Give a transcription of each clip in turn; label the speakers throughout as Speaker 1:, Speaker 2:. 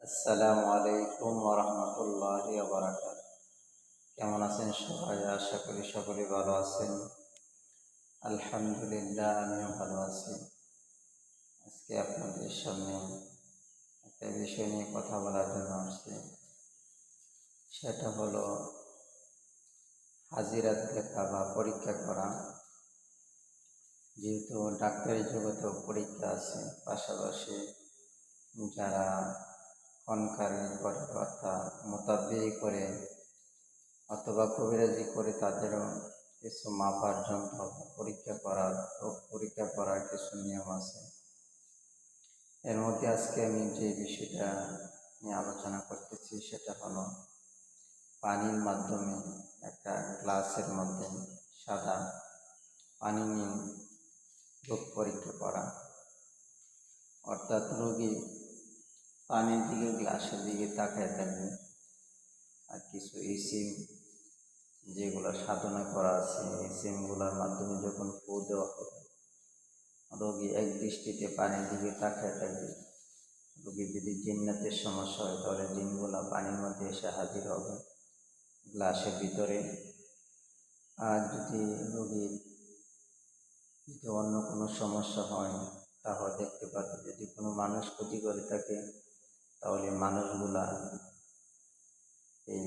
Speaker 1: আসসালামু আলাইকুম ওয়া রাহমাতুল্লাহি ওয়া বারাকাতুহু। কেমন আছেন সবাই? আশা করি সকলে ভালো আছেন। আলহামদুলিল্লাহ, আমিও ভালো আছি। আজকে আপনাদের সামনে একটা বিষয় নিয়ে কথা বলার জন্য আসছি। সেটা হলো হাজিরাত দেখা বা পরীক্ষা করা। যেহেতু ডাক্তারি জগতেও পরীক্ষা আছে, পাশাপাশি যারা খনকারি করে অর্থাৎ মোতাব্বিরি করে অথবা কবিরাজি করে তাদেরও কিছু মাপার যন্ত্র পরীক্ষা করার কিছু নিয়ম আছে। এর মধ্যে আজকে আমি যে বিষয়টা নিয়ে আলোচনা করতেছি সেটা হলো পানির মাধ্যমে একটা গ্লাসের মধ্যে সাদা পানি নিয়ে রোগ পরীক্ষা করা। অর্থাৎ রোগী পানির দিকে গ্লাসের দিকে তাকায় থাকবে, আর কিছু ইসিম যেগুলো সাধনা করা আছে এই সিমগুলোর মাধ্যমে যখন ফু দেওয়া হবে, রোগী এক দৃষ্টিতে পানির দিকে তাকায় থাকবে। রোগীর যদি জিন্নাতের সমস্যা হয় তাহলে জিনগুলো পানির মধ্যে এসে হাজির হবে গ্লাসের ভিতরে। আর যদি রোগীর অন্য কোনো সমস্যা হয় তাহলে দেখতে পাবে, যদি কোনো মানুষ ক্ষতি করে থাকে তাহলে মানুষগুলা এই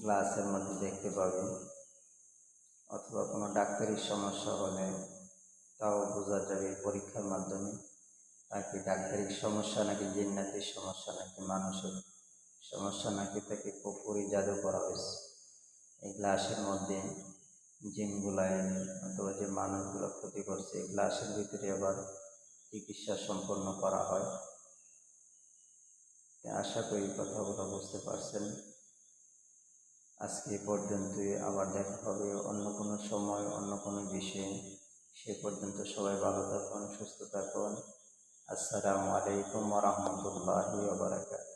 Speaker 1: গ্লাসের মধ্যে দেখতে পাবে। অথবা কোনো ডাক্তারি সমস্যা হলে তাও বোঝা যাবে পরীক্ষার মাধ্যমে, তাকে ডাক্তারি সমস্যা নাকি জিন্নাতির সমস্যা নাকি মানুষের সমস্যা নাকি তাকে কুফরি জাদু করা হয়েছে। এই গ্লাসের মধ্যে জিনগুলা এনে অথবা যে মানুষগুলো ক্ষতি করছে এই গ্লাসের ভিতরে আবার চিকিৎসা সম্পন্ন করা হয়। আশা করি কথাগুলো বুঝতে পারছেন। আজকে এ পর্যন্তই, আবার দেখা হবে অন্য কোনো সময় অন্য কোনো বিষয়ে। সে পর্যন্ত সবাই ভালো থাকুন, সুস্থ থাকুন। আসসালামু আলাইকুম ওয়া রাহমাতুল্লাহি ওয়া বারাকাতুহু।